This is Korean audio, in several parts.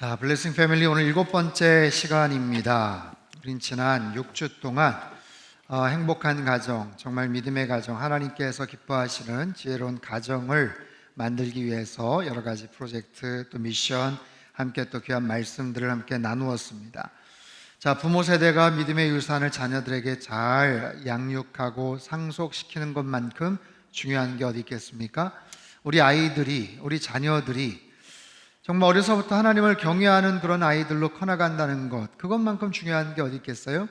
자, 블레싱 패밀리 오늘 7번째 시간입니다. 우린 지난 6주 동안 행복한 가정, 정말 믿음의 가정, 하나님께서 기뻐하시는 지혜로운 가정을 만들기 위해서 여러 가지 프로젝트 또 미션 함께 또 귀한 말씀들을 함께 나누었습니다. 자, 부모 세대가 믿음의 유산을 자녀들에게 잘 양육하고 상속시키는 것만큼 중요한 게 어디 있겠습니까? 우리 아이들이, 우리 자녀들이 정말 어려서부터 하나님을 경외하는 그런 아이들로 커나간다는 것, 그것만큼 중요한 게 어디 있겠어요?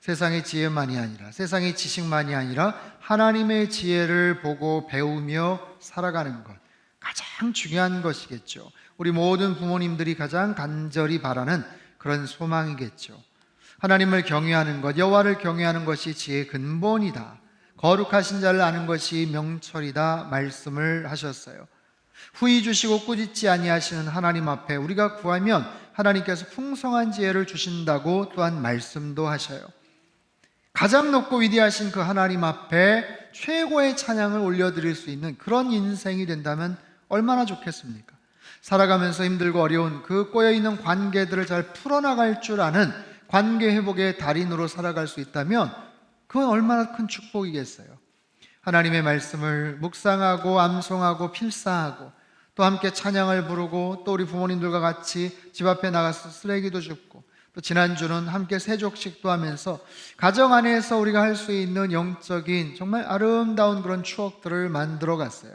세상의 지혜만이 아니라, 세상의 지식만이 아니라 하나님의 지혜를 보고 배우며 살아가는 것, 가장 중요한 것이겠죠. 우리 모든 부모님들이 가장 간절히 바라는 그런 소망이겠죠. 하나님을 경외하는 것, 여호와를 경외하는 것이 지혜의 근본이다, 거룩하신 자를 아는 것이 명철이다 말씀을 하셨어요. 후히 주시고 꾸짖지 아니하시는 하나님 앞에 우리가 구하면 하나님께서 풍성한 지혜를 주신다고 또한 말씀도 하셔요. 가장 높고 위대하신 그 하나님 앞에 최고의 찬양을 올려드릴 수 있는 그런 인생이 된다면 얼마나 좋겠습니까? 살아가면서 힘들고 어려운 그 꼬여있는 관계들을 잘 풀어나갈 줄 아는 관계 회복의 달인으로 살아갈 수 있다면 그건 얼마나 큰 축복이겠어요. 하나님의 말씀을 묵상하고 암송하고 필사하고 또 함께 찬양을 부르고 또 우리 부모님들과 같이 집 앞에 나가서 쓰레기도 줍고 또 지난주는 함께 세족식도 하면서 가정 안에서 우리가 할 수 있는 영적인 정말 아름다운 그런 추억들을 만들어 갔어요.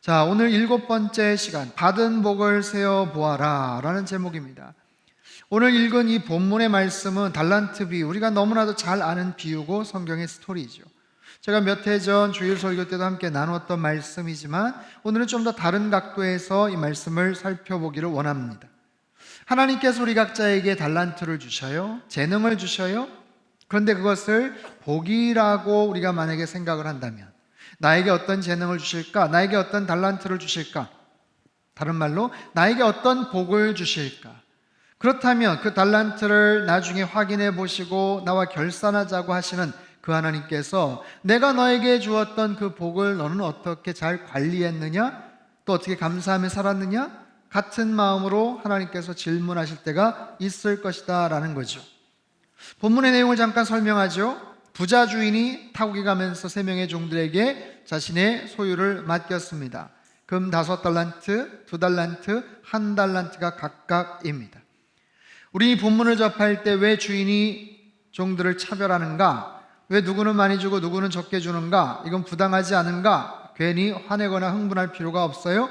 자, 오늘 7번째 시간, 받은 복을 세어 보아라 라는 제목입니다. 오늘 읽은 이 본문의 말씀은 달란트 비유, 우리가 너무나도 잘 아는 비유고 성경의 스토리죠. 제가 몇 해 전 주일 설교 때도 함께 나눴던 말씀이지만 오늘은 좀 더 다른 각도에서 이 말씀을 살펴보기를 원합니다. 하나님께서 우리 각자에게 달란트를 주셔요, 재능을 주셔요. 그런데 그것을 복이라고 우리가 만약에 생각을 한다면, 나에게 어떤 재능을 주실까? 나에게 어떤 달란트를 주실까? 다른 말로 나에게 어떤 복을 주실까? 그렇다면 그 달란트를 나중에 확인해 보시고 나와 결산하자고 하시는 그 하나님께서 내가 너에게 주었던 그 복을 너는 어떻게 잘 관리했느냐? 또 어떻게 감사하며 살았느냐? 같은 마음으로 하나님께서 질문하실 때가 있을 것이다 라는 거죠. 본문의 내용을 잠깐 설명하죠. 부자 주인이 타국에 가면서 3명의 종들에게 자신의 소유를 맡겼습니다. 금 5달란트, 2달란트, 1달란트가 각각입니다. 우리 이 본문을 접할 때 왜 주인이 종들을 차별하는가? 왜 누구는 많이 주고 누구는 적게 주는가? 이건 부당하지 않은가? 괜히 화내거나 흥분할 필요가 없어요.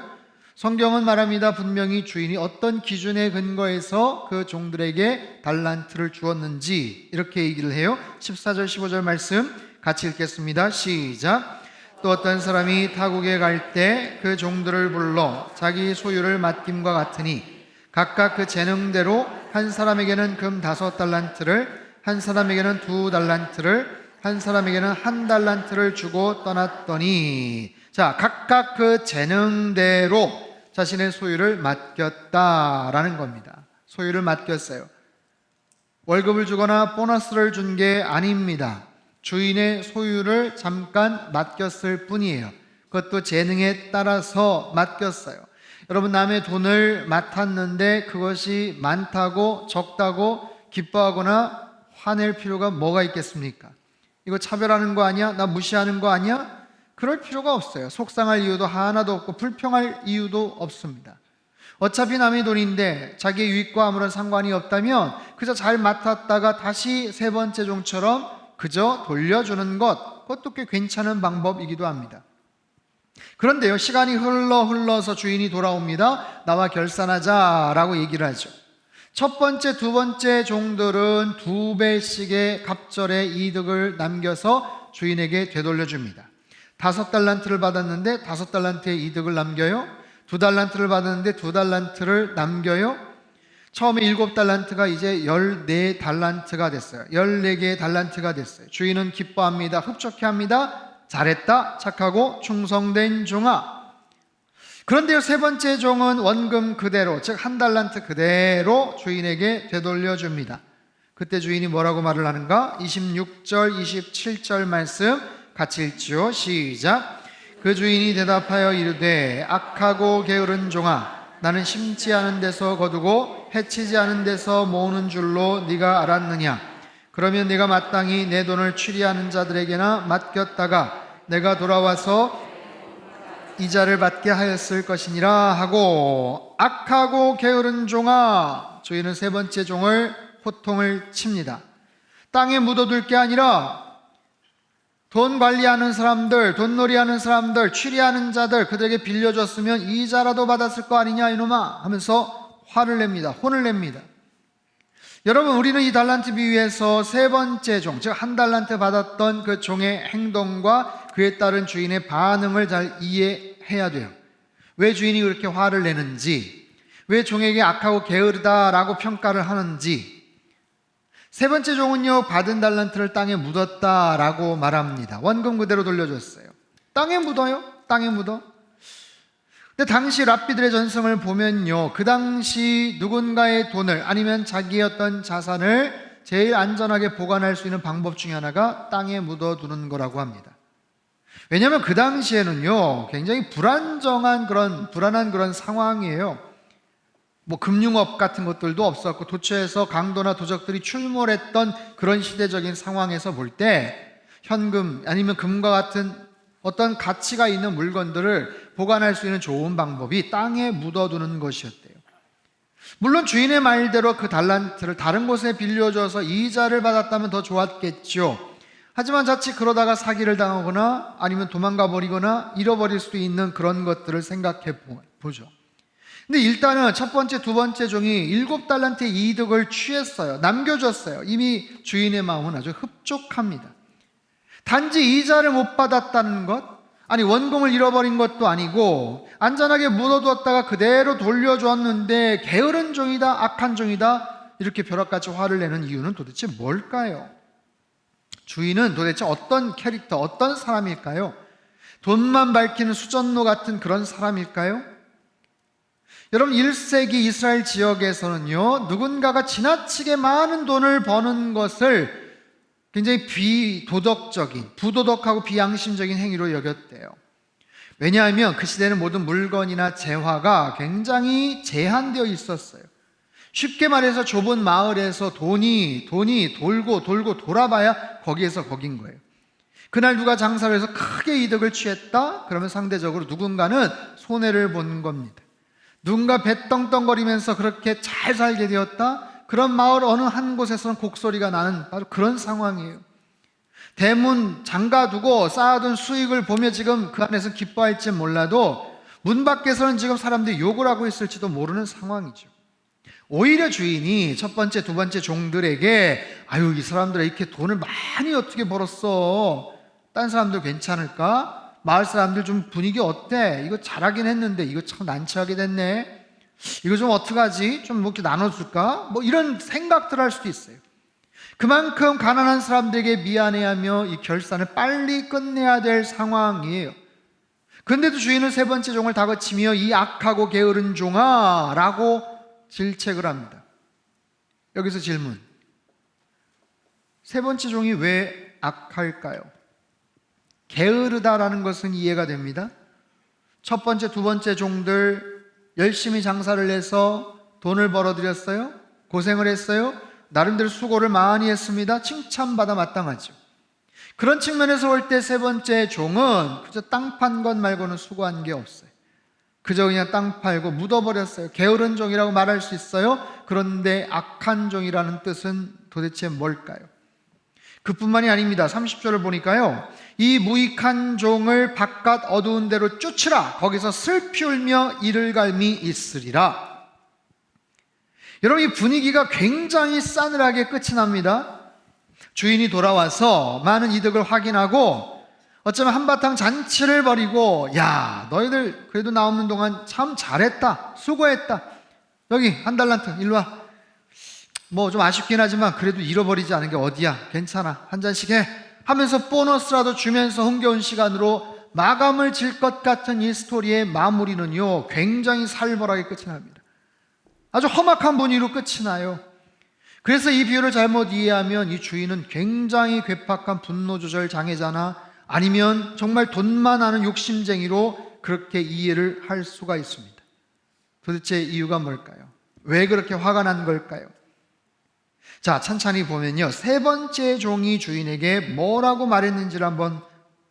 성경은 말합니다. 분명히 주인이 어떤 기준에 근거해서 그 종들에게 달란트를 주었는지 이렇게 얘기를 해요. 14절 15절 말씀 같이 읽겠습니다. 시작. 또 어떤 사람이 타국에 갈 때 그 종들을 불러 자기 소유를 맡김과 같으니 각각 그 재능대로 한 사람에게는 금 5달란트를, 한 사람에게는 2달란트를, 한 사람에게는 1달란트를 주고 떠났더니, 자, 각각 그 재능대로 자신의 소유를 맡겼다라는 겁니다. 소유를 맡겼어요. 월급을 주거나 보너스를 준 게 아닙니다. 주인의 소유를 잠깐 맡겼을 뿐이에요. 그것도 재능에 따라서 맡겼어요. 여러분, 남의 돈을 맡았는데 그것이 많다고 적다고 기뻐하거나 화낼 필요가 뭐가 있겠습니까? 이거 차별하는 거 아니야? 나 무시하는 거 아니야? 그럴 필요가 없어요. 속상할 이유도 하나도 없고 불평할 이유도 없습니다. 어차피 남의 돈인데 자기의 유익과 아무런 상관이 없다면 그저 잘 맡았다가 다시 3번째 종처럼 그저 돌려주는 것, 그것도 꽤 괜찮은 방법이기도 합니다. 그런데요, 시간이 흘러서 주인이 돌아옵니다. 나와 결산하자라고 얘기를 하죠. 첫 번째, 두 번째 종들은 2배씩의 갑절의 이득을 남겨서 주인에게 되돌려줍니다. 5달란트를 받았는데 5달란트의 이득을 남겨요. 2달란트를 받았는데 2달란트를 남겨요. 처음에 7달란트가 이제 14달란트가 됐어요. 14개의 달란트가 됐어요. 주인은 기뻐합니다. 흡족해합니다. 잘했다, 착하고 충성된 종아. 그런데요, 3번째 종은 원금 그대로, 즉 1달란트 그대로 주인에게 되돌려줍니다. 그때 주인이 뭐라고 말을 하는가? 26절 27절 말씀 같이 읽죠. 시작. 그 주인이 대답하여 이르되 악하고 게으른 종아, 나는 심지 않은 데서 거두고 해치지 않은 데서 모으는 줄로 네가 알았느냐? 그러면 네가 마땅히 내 돈을 추리하는 자들에게나 맡겼다가 내가 돌아와서 이자를 받게 하였을 것이니라 하고, 악하고 게으른 종아, 주인은 세 번째 종을 호통을 칩니다. 땅에 묻어둘 게 아니라 돈 관리하는 사람들, 돈놀이하는 사람들, 추리하는 자들, 그들에게 빌려줬으면 이자라도 받았을 거 아니냐 이놈아 하면서 화를 냅니다. 혼을 냅니다. 여러분, 우리는 이 달란트 비유에서 세 번째 종, 즉 한 달란트 받았던 그 종의 행동과 그에 따른 주인의 반응을 잘 이해해야 돼요. 왜 주인이 그렇게 화를 내는지, 왜 종에게 악하고 게으르다라고 평가를 하는지. 세 번째 종은요, 받은 달란트를 땅에 묻었다라고 말합니다. 원금 그대로 돌려줬어요. 땅에 묻어요? 땅에 묻어? 근데 당시 랍비들의 전승을 보면요, 그 당시 누군가의 돈을 아니면 자기의 어떤 자산을 제일 안전하게 보관할 수 있는 방법 중에 하나가 땅에 묻어두는 거라고 합니다. 왜냐하면 그 당시에는요, 굉장히 불안한 그런 상황이에요. 뭐 금융업 같은 것들도 없었고 도처에서 강도나 도적들이 출몰했던 그런 시대적인 상황에서 볼 때 현금 아니면 금과 같은 어떤 가치가 있는 물건들을 보관할 수 있는 좋은 방법이 땅에 묻어두는 것이었대요. 물론 주인의 말대로 그 달란트를 다른 곳에 빌려줘서 이자를 받았다면 더 좋았겠죠. 하지만 자칫 그러다가 사기를 당하거나 아니면 도망가 버리거나 잃어버릴 수도 있는 그런 것들을 생각해 보죠. 근데 일단은 첫 번째, 두 번째 종이 7달란트의 이득을 취했어요. 남겨줬어요. 이미 주인의 마음은 아주 흡족합니다. 단지 이자를 못 받았다는 것, 아니 원금을 잃어버린 것도 아니고 안전하게 묻어두었다가 그대로 돌려줬는데 게으른 종이다, 악한 종이다 이렇게 벼락같이 화를 내는 이유는 도대체 뭘까요? 주인은 도대체 어떤 캐릭터, 어떤 사람일까요? 돈만 밝히는 수전노 같은 그런 사람일까요? 여러분, 1세기 이스라엘 지역에서는요, 누군가가 지나치게 많은 돈을 버는 것을 굉장히 비도덕적인, 부도덕하고 비양심적인 행위로 여겼대요. 왜냐하면 그 시대는 모든 물건이나 재화가 굉장히 제한되어 있었어요. 쉽게 말해서 좁은 마을에서 돈이 돌고 돌아봐야 거기에서 거긴 거예요. 그날 누가 장사를 해서 크게 이득을 취했다? 그러면 상대적으로 누군가는 손해를 본 겁니다. 누군가 배떵떵거리면서 그렇게 잘 살게 되었다? 그런 마을 어느 한 곳에서는 곡소리가 나는 바로 그런 상황이에요. 대문 잠가두고 쌓아둔 수익을 보며 지금 그 안에서 기뻐할지 몰라도 문 밖에서는 지금 사람들이 욕을 하고 있을지도 모르는 상황이죠. 오히려 주인이 첫 번째, 두 번째 종들에게 아유, 이 사람들 이렇게 돈을 많이 어떻게 벌었어? 딴 사람들 괜찮을까? 마을 사람들 좀 분위기 어때? 이거 잘하긴 했는데 이거 참 난처하게 됐네. 이거 좀 어떡하지? 좀 뭐 이렇게 나눠줄까? 뭐 이런 생각들 할 수도 있어요. 그만큼 가난한 사람들에게 미안해하며 이 결산을 빨리 끝내야 될 상황이에요. 그런데도 주인은 세 번째 종을 다그치며 이 악하고 게으른 종아 라고 질책을 합니다. 여기서 질문, 세 번째 종이 왜 악할까요? 게으르다라는 것은 이해가 됩니다. 첫 번째, 두 번째 종들 열심히 장사를 해서 돈을 벌어들였어요. 고생을 했어요. 나름대로 수고를 많이 했습니다. 칭찬받아 마땅하죠. 그런 측면에서 볼 때 세 번째 종은 그저 땅 판 것 말고는 수고한 게 없어요. 그저 그냥 땅 팔고 묻어버렸어요. 게으른 종이라고 말할 수 있어요. 그런데 악한 종이라는 뜻은 도대체 뭘까요? 그뿐만이 아닙니다. 30절을 보니까요, 이 무익한 종을 바깥 어두운 데로 쫓으라. 거기서 슬피 울며 이를 갈미 있으리라. 여러분, 이 분위기가 굉장히 싸늘하게 끝이 납니다. 주인이 돌아와서 많은 이득을 확인하고 어쩌면 한바탕 잔치를 벌이고, 야, 너희들 그래도 나 없는 동안 참 잘했다, 수고했다, 여기 한 달란트 일로 와, 뭐 좀 아쉽긴 하지만 그래도 잃어버리지 않은 게 어디야, 괜찮아, 한 잔씩 해 하면서 보너스라도 주면서 흥겨운 시간으로 마감을 질 것 같은 이 스토리의 마무리는요, 굉장히 살벌하게 끝이 납니다. 아주 험악한 분위기로 끝이 나요. 그래서 이 비유를 잘못 이해하면 이 주인은 굉장히 괴팍한 분노조절 장애자나 아니면 정말 돈만 아는 욕심쟁이로 그렇게 이해를 할 수가 있습니다. 도대체 이유가 뭘까요? 왜 그렇게 화가 난 걸까요? 자, 찬찬히 보면요, 세 번째 종이 주인에게 뭐라고 말했는지를 한번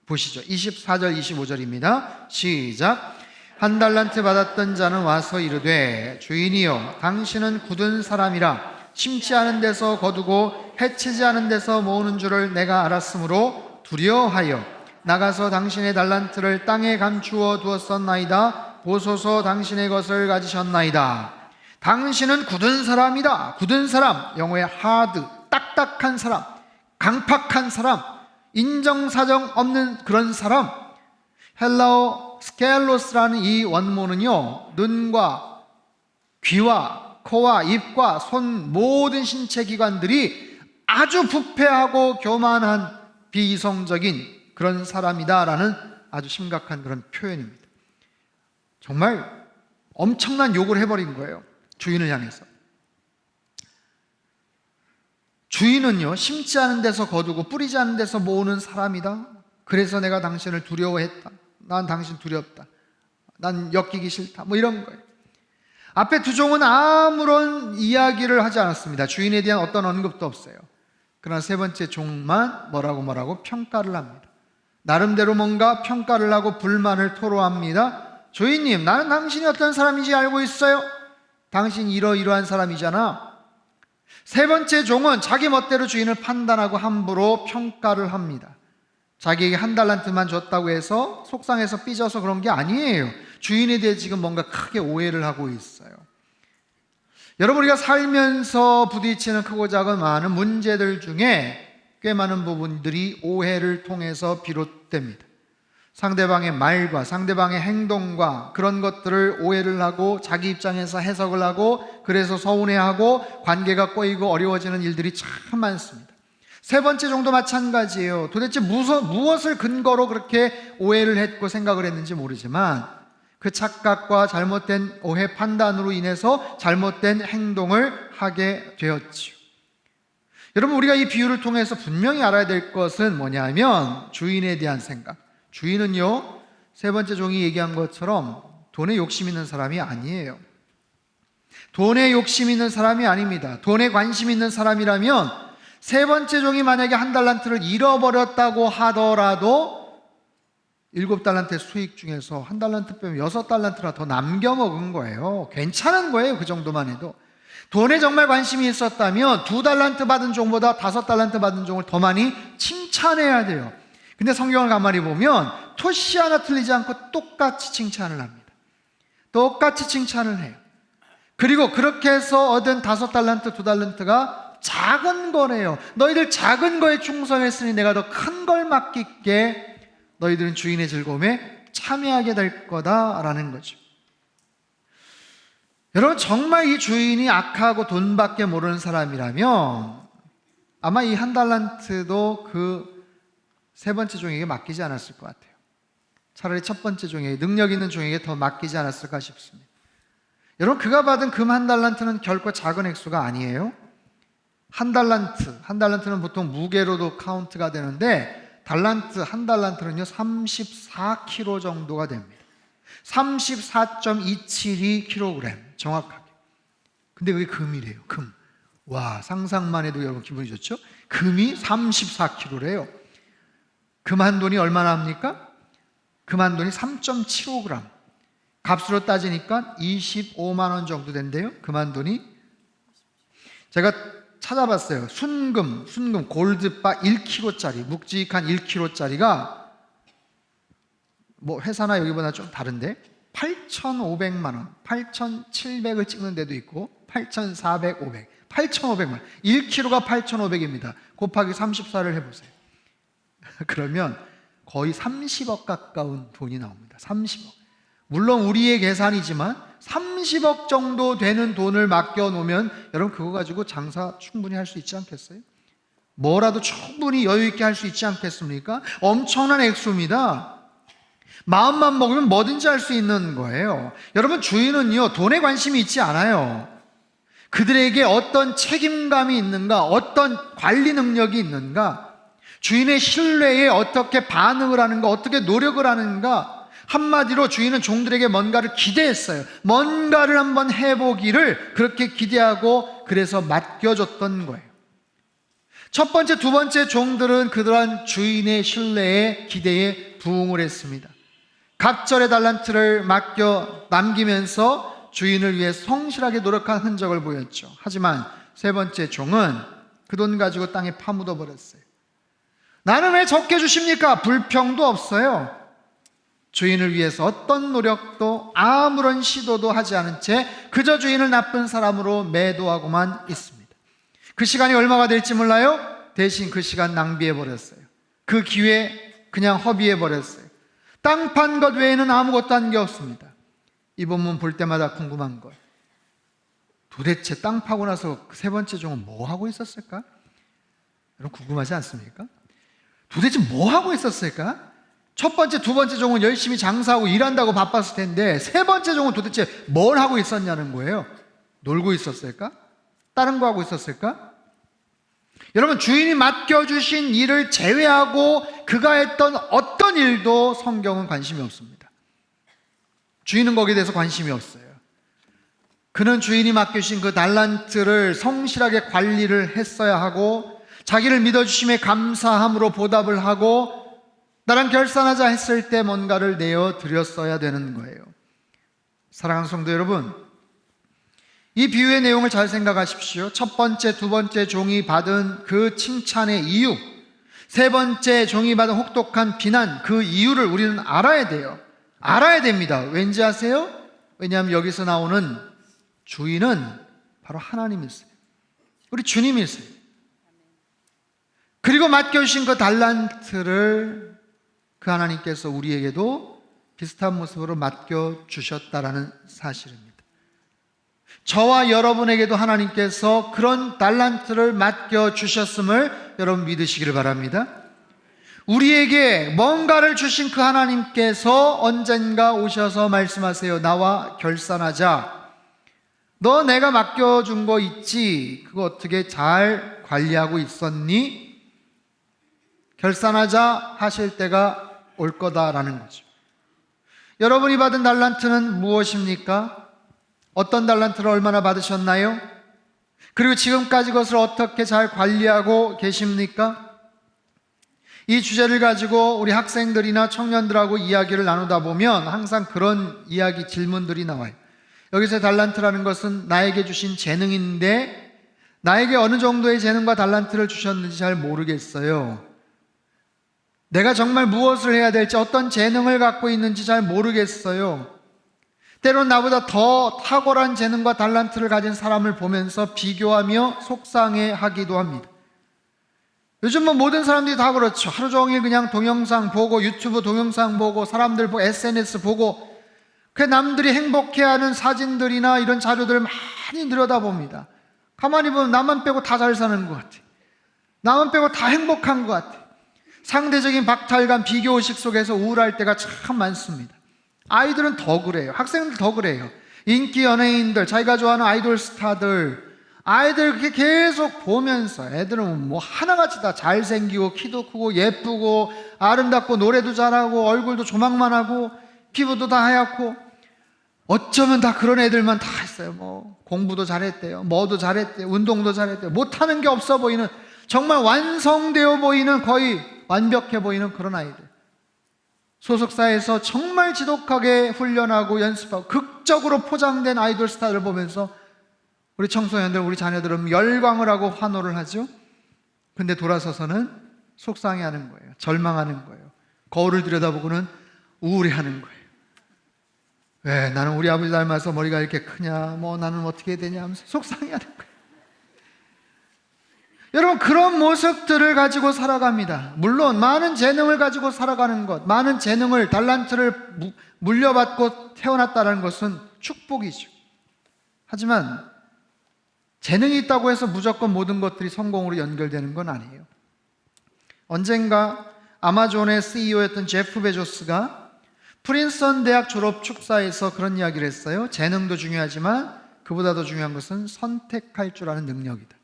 보시죠. 24절 25절입니다 시작. 한 달란트 받았던 자는 와서 이르되 주인이여 당신은 굳은 사람이라 심지 않은 데서 거두고 해치지 않은 데서 모으는 줄을 내가 알았으므로 두려워하여 나가서 당신의 달란트를 땅에 감추어 두었었나이다. 보소서 당신의 것을 가지셨나이다. 당신은 굳은 사람이다. 굳은 사람, 영어의 hard, 딱딱한 사람, 강팍한 사람, 인정사정 없는 그런 사람. 헬라어 스켈로스라는 이 원모는요, 눈과 귀와 코와 입과 손 모든 신체 기관들이 아주 부패하고 교만한 비이성적인 그런 사람이다라는 아주 심각한 그런 표현입니다. 정말 엄청난 욕을 해버린 거예요, 주인을 향해서. 주인은요, 심지 않은 데서 거두고 뿌리지 않은 데서 모으는 사람이다. 그래서 내가 당신을 두려워했다. 난 당신 두렵다. 난 엮이기 싫다. 뭐 이런 거예요. 앞에 두 종은 아무런 이야기를 하지 않았습니다. 주인에 대한 어떤 언급도 없어요. 그러나 세 번째 종만 뭐라고 평가를 합니다. 나름대로 뭔가 평가를 하고 불만을 토로합니다. 주인님, 나는 당신이 어떤 사람인지 알고 있어요. 당신 이러이러한 사람이잖아. 세 번째 종은 자기 멋대로 주인을 판단하고 함부로 평가를 합니다. 자기에게 한 달란트만 줬다고 해서 속상해서 삐져서 그런 게 아니에요. 주인에 대해 지금 뭔가 크게 오해를 하고 있어요. 여러분, 우리가 살면서 부딪히는 크고 작은 많은 문제들 중에 꽤 많은 부분들이 오해를 통해서 비롯됩니다. 상대방의 말과 상대방의 행동과 그런 것들을 오해를 하고 자기 입장에서 해석을 하고 그래서 서운해하고 관계가 꼬이고 어려워지는 일들이 참 많습니다. 세 번째 종도 마찬가지예요. 도대체 무엇을 근거로 그렇게 오해를 했고 생각을 했는지 모르지만 그 착각과 잘못된 오해 판단으로 인해서 잘못된 행동을 하게 되었지요. 여러분, 우리가 이 비유를 통해서 분명히 알아야 될 것은 뭐냐면 주인에 대한 생각. 주인은요, 세 번째 종이 얘기한 것처럼 돈에 욕심 있는 사람이 아니에요. 돈에 욕심 있는 사람이 아닙니다. 돈에 관심 있는 사람이라면 세 번째 종이 만약에 한 달란트를 잃어버렸다고 하더라도 7달란트의 수익 중에서 한 달란트 빼면 6달란트나 더 남겨 먹은 거예요. 괜찮은 거예요, 그 정도만 해도. 돈에 정말 관심이 있었다면 2달란트 받은 종보다 5달란트 받은 종을 더 많이 칭찬해야 돼요. 근데 성경을 가만히 보면 토시 하나 틀리지 않고 똑같이 칭찬을 합니다. 똑같이 칭찬을 해요. 그리고 그렇게 해서 얻은 5달란트, 2달란트가 작은 거래요. 너희들 작은 거에 충성했으니 내가 더 큰 걸 맡길게. 너희들은 주인의 즐거움에 참여하게 될 거다라는 거죠. 여러분, 정말 이 주인이 악하고 돈밖에 모르는 사람이라면 아마 이 한 달란트도 그 세 번째 종에게 맡기지 않았을 것 같아요. 차라리 첫 번째 종에게, 능력 있는 종에게 더 맡기지 않았을까 싶습니다. 여러분, 그가 받은 금 한 달란트는 결코 작은 액수가 아니에요. 한 달란트는 보통 무게로도 카운트가 되는데 한 달란트는요 34kg 정도가 됩니다. 34.272kg 정확하게. 근데 그게 금이래요. 금. 와, 상상만 해도 여러분 기분이 좋죠? 금이 34kg래요. 금 한 돈이 얼마나 합니까? 금 한 돈이 3.75g. 값으로 따지니까 25만 원 정도 된대요. 금 한 돈이. 제가 찾아봤어요. 순금 골드바 1kg짜리, 묵직한 1kg짜리가 뭐 회사나 여기보다 좀 다른데 8,500만 원, 8,700을 찍는 데도 있고 8,400, 500, 8,500만 원. 1kg가 8,500입니다. 곱하기 34를 해보세요. 그러면 거의 30억 가까운 돈이 나옵니다. 30억. 물론 우리의 계산이지만 30억 정도 되는 돈을 맡겨놓으면 여러분 그거 가지고 장사 충분히 할 수 있지 않겠어요? 뭐라도 충분히 여유 있게 할 수 있지 않겠습니까? 엄청난 액수입니다. 마음만 먹으면 뭐든지 할 수 있는 거예요. 여러분, 주인은요 돈에 관심이 있지 않아요. 그들에게 어떤 책임감이 있는가, 어떤 관리 능력이 있는가, 주인의 신뢰에 어떻게 반응을 하는가, 어떻게 노력을 하는가, 한마디로 주인은 종들에게 뭔가를 기대했어요. 뭔가를 한번 해보기를 그렇게 기대하고 그래서 맡겨줬던 거예요. 첫 번째, 두 번째 종들은 그러한 주인의 신뢰에 기대에 부응을 했습니다. 갑절의 달란트를 맡겨 남기면서 주인을 위해 성실하게 노력한 흔적을 보였죠. 하지만 세 번째 종은 그 돈 가지고 땅에 파묻어 버렸어요. 나는 왜 적게 주십니까? 불평도 없어요. 주인을 위해서 어떤 노력도 아무런 시도도 하지 않은 채 그저 주인을 나쁜 사람으로 매도하고만 있습니다. 그 시간이 얼마가 될지 몰라요? 대신 그 시간 낭비해 버렸어요. 그 기회 그냥 허비해 버렸어요. 땅 판 것 외에는 아무것도 한 게 없습니다. 이 본문 볼 때마다 궁금한 것, 도대체 땅 파고 나서 그 세 번째 종은 뭐 하고 있었을까? 여러분 궁금하지 않습니까? 도대체 뭐 하고 있었을까? 첫 번째, 두 번째 종은 열심히 장사하고 일한다고 바빴을 텐데 세 번째 종은 도대체 뭘 하고 있었냐는 거예요. 놀고 있었을까? 다른 거 하고 있었을까? 여러분, 주인이 맡겨주신 일을 제외하고 그가 했던 어떤 일도 성경은 관심이 없습니다. 주인은 거기에 대해서 관심이 없어요. 그는 주인이 맡겨주신 그 달란트를 성실하게 관리를 했어야 하고 자기를 믿어주심에 감사함으로 보답을 하고 나랑 결산하자 했을 때 뭔가를 내어드렸어야 되는 거예요. 사랑하는 성도 여러분, 이 비유의 내용을 잘 생각하십시오. 첫 번째, 두 번째 종이 받은 그 칭찬의 이유, 세 번째 종이 받은 혹독한 비난, 그 이유를 우리는 알아야 돼요. 알아야 됩니다. 왠지 아세요? 왜냐하면 여기서 나오는 주인은 바로 하나님이세요. 우리 주님이세요. 그리고 맡겨주신 그 달란트를 그 하나님께서 우리에게도 비슷한 모습으로 맡겨주셨다라는 사실입니다. 저와 여러분에게도 하나님께서 그런 달란트를 맡겨주셨음을 여러분 믿으시기를 바랍니다. 우리에게 뭔가를 주신 그 하나님께서 언젠가 오셔서 말씀하세요. 나와 결산하자. 너 내가 맡겨준 거 있지? 그거 어떻게 잘 관리하고 있었니? 결산하자 하실 때가 올 거다라는 거죠. 여러분이 받은 달란트는 무엇입니까? 어떤 달란트를 얼마나 받으셨나요? 그리고 지금까지 그것을 어떻게 잘 관리하고 계십니까? 이 주제를 가지고 우리 학생들이나 청년들하고 이야기를 나누다 보면 항상 그런 이야기, 질문들이 나와요. 여기서 달란트라는 것은 나에게 주신 재능인데 나에게 어느 정도의 재능과 달란트를 주셨는지 잘 모르겠어요. 내가 정말 무엇을 해야 될지, 어떤 재능을 갖고 있는지 잘 모르겠어요. 때론 나보다 더 탁월한 재능과 달란트를 가진 사람을 보면서 비교하며 속상해하기도 합니다. 요즘 뭐 모든 사람들이 다 그렇죠. 하루 종일 그냥 동영상 보고, 유튜브 동영상 보고, 사람들 보고, SNS 보고, 그 남들이 행복해하는 사진들이나 이런 자료들을 많이 들여다봅니다. 가만히 보면 나만 빼고 다 잘 사는 것 같아. 나만 빼고 다 행복한 것 같아. 상대적인 박탈감, 비교의식 속에서 우울할 때가 참 많습니다. 아이들은 더 그래요. 학생들 더 그래요. 인기 연예인들, 자기가 좋아하는 아이돌 스타들, 아이들 그렇게 계속 보면서 애들은 뭐 하나같이 다 잘생기고 키도 크고 예쁘고 아름답고 노래도 잘하고 얼굴도 조망만하고 피부도 다 하얗고 어쩌면 다 그런 애들만 다 했어요. 뭐 공부도 잘했대요. 뭐도 잘했대요. 운동도 잘했대요. 못하는 게 없어 보이는, 정말 완성되어 보이는, 거의 완벽해 보이는 그런 아이들. 소속사에서 정말 지독하게 훈련하고 연습하고 극적으로 포장된 아이돌 스타를 보면서 우리 청소년들, 우리 자녀들은 열광을 하고 환호를 하죠. 근데 돌아서서는 속상해하는 거예요. 절망하는 거예요. 거울을 들여다보고는 우울해하는 거예요. 왜 나는 우리 아버지 닮아서 머리가 이렇게 크냐, 뭐 나는 어떻게 해야 되냐 하면서 속상해하는 거예요. 여러분, 그런 모습들을 가지고 살아갑니다. 물론 많은 재능을 가지고 살아가는 것, 많은 재능을, 달란트를 물려받고 태어났다는 것은 축복이죠. 하지만 재능이 있다고 해서 무조건 모든 것들이 성공으로 연결되는 건 아니에요. 언젠가 아마존의 CEO였던 제프 베조스가 프린스턴 대학 졸업 축사에서 그런 이야기를 했어요. 재능도 중요하지만 그보다 더 중요한 것은 선택할 줄 아는 능력이다.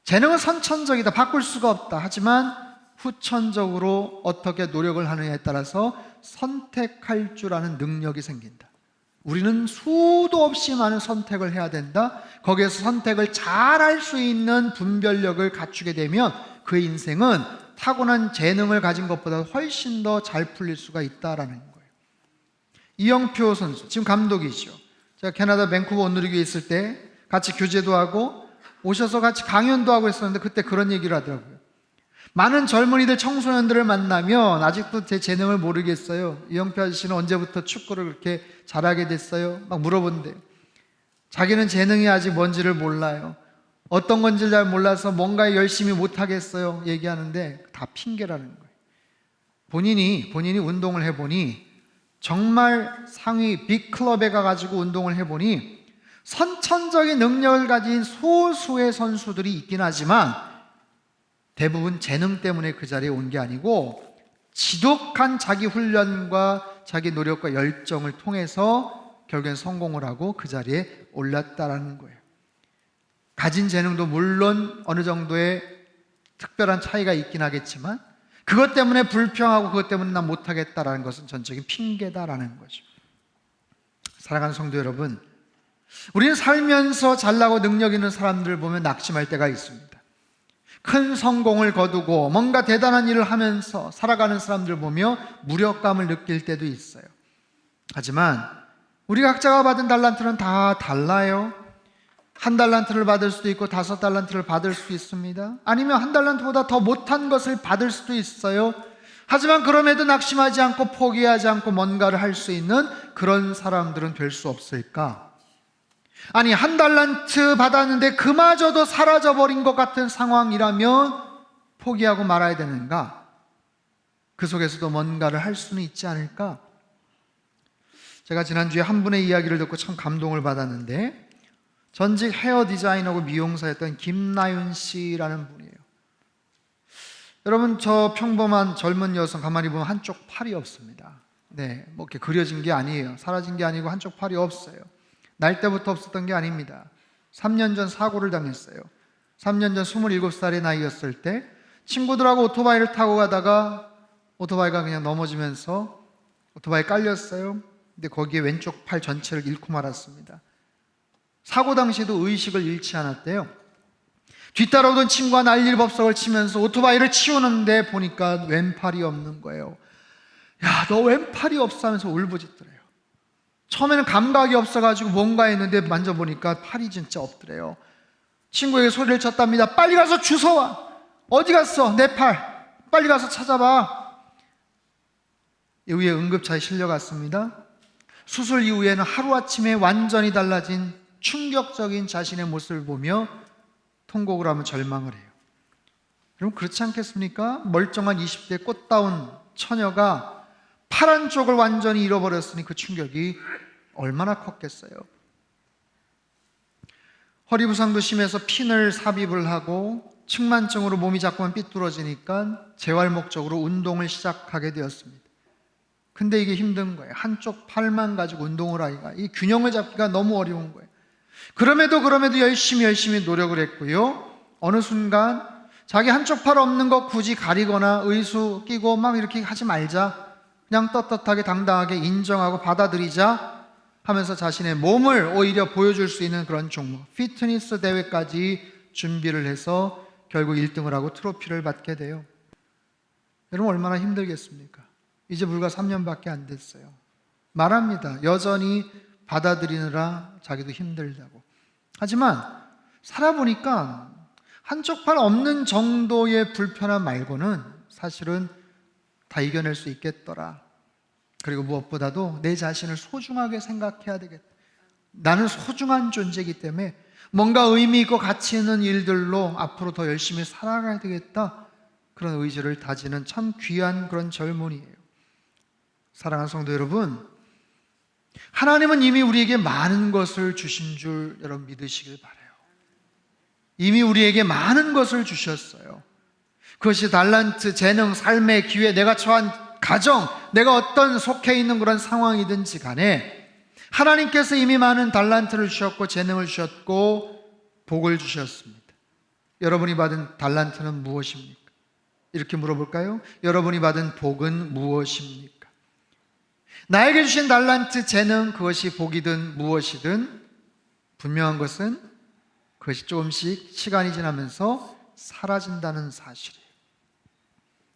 재능은 선천적이다. 바꿀 수가 없다. 하지만 후천적으로 어떻게 노력을 하느냐에 따라서 선택할 줄 아는 능력이 생긴다. 우리는 수도 없이 많은 선택을 해야 된다. 거기에서 선택을 잘 할 수 있는 분별력을 갖추게 되면 그의 인생은 타고난 재능을 가진 것보다 훨씬 더 잘 풀릴 수가 있다라는 거예요. 이영표 선수, 지금 감독이죠. 제가 캐나다 밴쿠버 온누리교에 있을 때 같이 교제도 하고 오셔서 같이 강연도 하고 있었는데 그때 그런 얘기를 하더라고요. 많은 젊은이들, 청소년들을 만나면 아직도 제 재능을 모르겠어요. 이영표 아저씨는 언제부터 축구를 그렇게 잘하게 됐어요? 막 물어본대요. 자기는 재능이 아직 뭔지를 몰라요. 어떤 건지 잘 몰라서 뭔가 열심히 못하겠어요. 얘기하는데 다 핑계라는 거예요. 본인이 운동을 해보니 정말 상위 빅클럽에 가가지고 운동을 해보니 선천적인 능력을 가진 소수의 선수들이 있긴 하지만 대부분 재능 때문에 그 자리에 온 게 아니고 지독한 자기 훈련과 자기 노력과 열정을 통해서 결국엔 성공을 하고 그 자리에 올랐다라는 거예요. 가진 재능도 물론 어느 정도의 특별한 차이가 있긴 하겠지만 그것 때문에 불평하고 그것 때문에 난 못하겠다라는 것은 전적인 핑계다라는 거죠. 사랑하는 성도 여러분, 우리는 살면서 잘나고 능력 있는 사람들을 보면 낙심할 때가 있습니다. 큰 성공을 거두고 뭔가 대단한 일을 하면서 살아가는 사람들 보며 무력감을 느낄 때도 있어요. 하지만 우리 각자가 받은 달란트는 다 달라요. 1달란트를 받을 수도 있고 5달란트를 받을 수도 있습니다. 아니면 1달란트보다 더 못한 것을 받을 수도 있어요. 하지만 그럼에도 낙심하지 않고 포기하지 않고 뭔가를 할 수 있는 그런 사람들은 될 수 없을까? 아니 1달란트 받았는데 그마저도 사라져버린 것 같은 상황이라면 포기하고 말아야 되는가? 그 속에서도 뭔가를 할 수는 있지 않을까? 제가 지난주에 한 분의 이야기를 듣고 참 감동을 받았는데 전직 헤어 디자이너고 미용사였던 김나윤 씨라는 분이에요. 여러분, 저 평범한 젊은 여성 가만히 보면 한쪽 팔이 없습니다. 네, 뭐 이렇게 그려진 게 아니에요. 사라진 게 아니고 한쪽 팔이 없어요. 날 때부터 없었던 게 아닙니다. 3년 전 사고를 당했어요. 3년 전 27살의 나이였을 때 친구들하고 오토바이를 타고 가다가 오토바이가 그냥 넘어지면서 오토바이에 깔렸어요. 근데 거기에 왼쪽 팔 전체를 잃고 말았습니다. 사고 당시에도 의식을 잃지 않았대요. 뒤따라오던 친구가 난리법석을 치면서 오토바이를 치우는데 보니까 왼팔이 없는 거예요. 야, 너 왼팔이 없어 하면서 울부짖더래요. 처음에는 감각이 없어가지고 뭔가 했는데 만져보니까 팔이 진짜 없더래요. 친구에게 소리를 쳤답니다. 빨리 가서 주워와. 어디 갔어? 내 팔. 빨리 가서 찾아봐. 이후에 응급차에 실려갔습니다. 수술 이후에는 하루아침에 완전히 달라진 충격적인 자신의 모습을 보며 통곡을 하며 절망을 해요. 여러분, 그렇지 않겠습니까? 멀쩡한 20대 꽃다운 처녀가 팔 한쪽을 완전히 잃어버렸으니 그 충격이 얼마나 컸겠어요. 허리 부상도 심해서 핀을 삽입을 하고 측만증으로 몸이 자꾸만 삐뚤어지니까 재활 목적으로 운동을 시작하게 되었습니다. 근데 이게 힘든 거예요. 한쪽 팔만 가지고 운동을 하기가, 이 균형을 잡기가 너무 어려운 거예요. 그럼에도 열심히 노력을 했고요. 어느 순간 자기 한쪽 팔 없는 거 굳이 가리거나 의수 끼고 막 이렇게 하지 말자. 그냥 떳떳하게 당당하게 인정하고 받아들이자 하면서 자신의 몸을 오히려 보여줄 수 있는 그런 종목, 피트니스 대회까지 준비를 해서 결국 1등을 하고 트로피를 받게 돼요. 여러분, 얼마나 힘들겠습니까? 이제 불과 3년밖에 안 됐어요. 말합니다. 여전히 받아들이느라 자기도 힘들다고. 하지만 살아보니까 한쪽 팔 없는 정도의 불편함 말고는 사실은 다 이겨낼 수 있겠더라. 그리고 무엇보다도 내 자신을 소중하게 생각해야 되겠다. 나는 소중한 존재이기 때문에 뭔가 의미 있고 가치 있는 일들로 앞으로 더 열심히 살아가야 되겠다. 그런 의지를 다지는 참 귀한 그런 젊은이에요. 사랑하는 성도 여러분, 하나님은 이미 우리에게 많은 것을 주신 줄 여러분 믿으시길 바라요. 이미 우리에게 많은 것을 주셨어요. 그것이 달란트, 재능, 삶의 기회, 내가 처한 가정, 내가 어떤 속해 있는 그런 상황이든지 간에 하나님께서 이미 많은 달란트를 주셨고 재능을 주셨고 복을 주셨습니다. 여러분이 받은 달란트는 무엇입니까? 이렇게 물어볼까요? 여러분이 받은 복은 무엇입니까? 나에게 주신 달란트, 재능, 그것이 복이든 무엇이든 분명한 것은 그것이 조금씩 시간이 지나면서 사라진다는 사실이에요.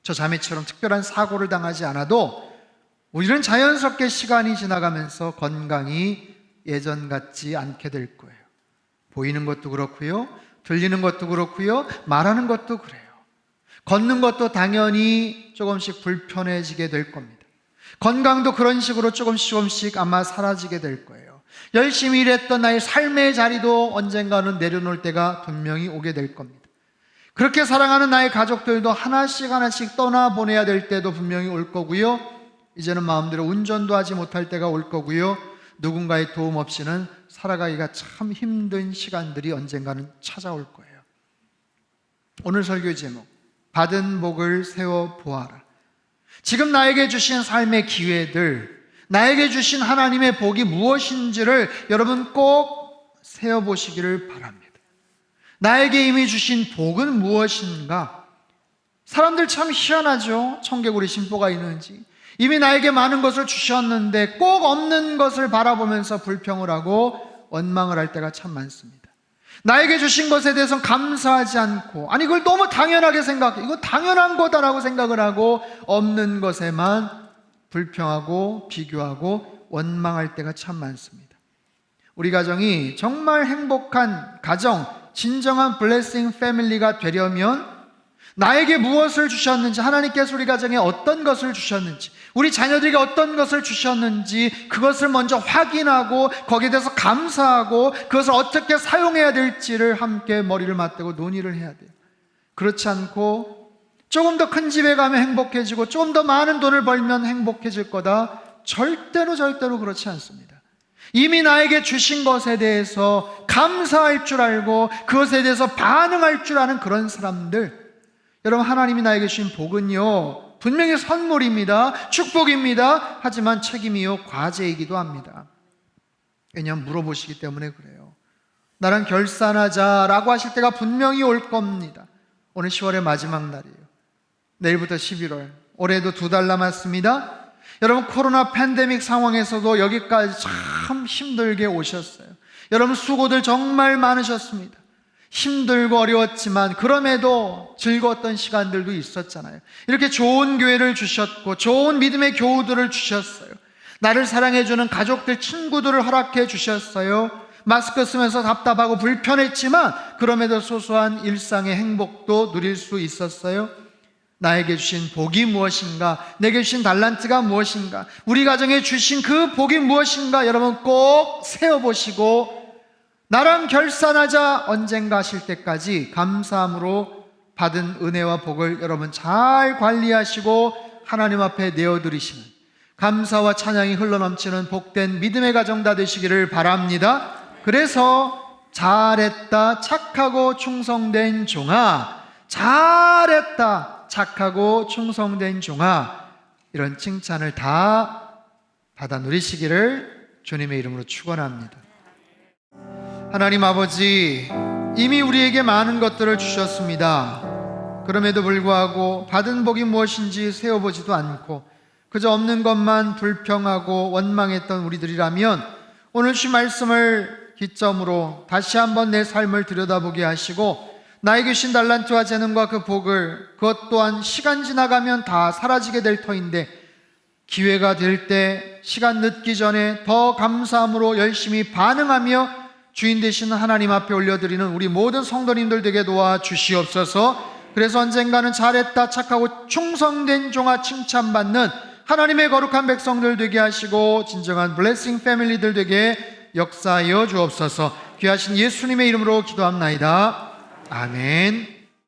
저 자매처럼 특별한 사고를 당하지 않아도 우리는 자연스럽게 시간이 지나가면서 건강이 예전 같지 않게 될 거예요. 보이는 것도 그렇고요, 들리는 것도 그렇고요, 말하는 것도 그래요. 걷는 것도 당연히 조금씩 불편해지게 될 겁니다. 건강도 그런 식으로 조금씩 아마 사라지게 될 거예요. 열심히 일했던 나의 삶의 자리도 언젠가는 내려놓을 때가 분명히 오게 될 겁니다. 그렇게 사랑하는 나의 가족들도 하나씩 떠나보내야 될 때도 분명히 올 거고요, 이제는 마음대로 운전도 하지 못할 때가 올 거고요, 누군가의 도움 없이는 살아가기가 참 힘든 시간들이 언젠가는 찾아올 거예요. 오늘 설교 제목, 받은 복을 세워보아라. 지금 나에게 주신 삶의 기회들, 나에게 주신 하나님의 복이 무엇인지를 여러분 꼭 세어보시기를 바랍니다. 나에게 이미 주신 복은 무엇인가? 사람들 참 희한하죠. 청개구리 심보가 있는지. 이미 나에게 많은 것을 주셨는데 꼭 없는 것을 바라보면서 불평을 하고 원망을 할 때가 참 많습니다. 나에게 주신 것에 대해서는 감사하지 않고, 아니 그걸 너무 당연하게 생각해, 이거 당연한 거다라고 생각을 하고 없는 것에만 불평하고 비교하고 원망할 때가 참 많습니다. 우리 가정이 정말 행복한 가정, 진정한 블레싱 패밀리가 되려면 나에게 무엇을 주셨는지, 하나님께서 우리 가정에 어떤 것을 주셨는지, 우리 자녀들에게 어떤 것을 주셨는지 그것을 먼저 확인하고 거기에 대해서 감사하고 그것을 어떻게 사용해야 될지를 함께 머리를 맞대고 논의를 해야 돼요. 그렇지 않고 조금 더 큰 집에 가면 행복해지고 조금 더 많은 돈을 벌면 행복해질 거다, 절대로 그렇지 않습니다. 이미 나에게 주신 것에 대해서 감사할 줄 알고 그것에 대해서 반응할 줄 아는 그런 사람들, 여러분, 하나님이 나에게 주신 복은요 분명히 선물입니다, 축복입니다. 하지만 책임이요 과제이기도 합니다. 왜냐하면 물어보시기 때문에 그래요. 나랑 결산하자라고 하실 때가 분명히 올 겁니다. 오늘 10월의 마지막 날이에요. 내일부터 11월, 올해도 2달 남았습니다. 여러분, 코로나 팬데믹 상황에서도 여기까지 참 힘들게 오셨어요. 여러분, 수고들 정말 많으셨습니다. 힘들고 어려웠지만 그럼에도 즐거웠던 시간들도 있었잖아요. 이렇게 좋은 교회를 주셨고 좋은 믿음의 교우들을 주셨어요. 나를 사랑해주는 가족들, 친구들을 허락해 주셨어요. 마스크 쓰면서 답답하고 불편했지만 그럼에도 소소한 일상의 행복도 누릴 수 있었어요. 나에게 주신 복이 무엇인가? 내게 주신 달란트가 무엇인가? 우리 가정에 주신 그 복이 무엇인가? 여러분 꼭 세어보시고 나랑 결산하자 언젠가 하실 때까지 감사함으로 받은 은혜와 복을 여러분 잘 관리하시고 하나님 앞에 내어드리시는, 감사와 찬양이 흘러넘치는 복된 믿음의 가정 다 되시기를 바랍니다. 그래서 잘했다 착하고 충성된 종아, 잘했다 착하고 충성된 종아, 이런 칭찬을 다 받아 누리시기를 주님의 이름으로 축원합니다. 하나님 아버지, 이미 우리에게 많은 것들을 주셨습니다. 그럼에도 불구하고 받은 복이 무엇인지 세어보지도 않고 그저 없는 것만 불평하고 원망했던 우리들이라면 오늘 주신 말씀을 기점으로 다시 한번 내 삶을 들여다보게 하시고 나에게 주신 달란트와 재능과 그 복을, 그것 또한 시간 지나가면 다 사라지게 될 터인데 기회가 될 때 시간 늦기 전에 더 감사함으로 열심히 반응하며 주인 되신 하나님 앞에 올려드리는 우리 모든 성도님들 되게 도와주시옵소서. 그래서 언젠가는 잘했다 착하고 충성된 종아 칭찬받는 하나님의 거룩한 백성들 되게 하시고 진정한 블레싱 패밀리들 되게 역사하여 주옵소서. 귀하신 예수님의 이름으로 기도합나이다. 아멘.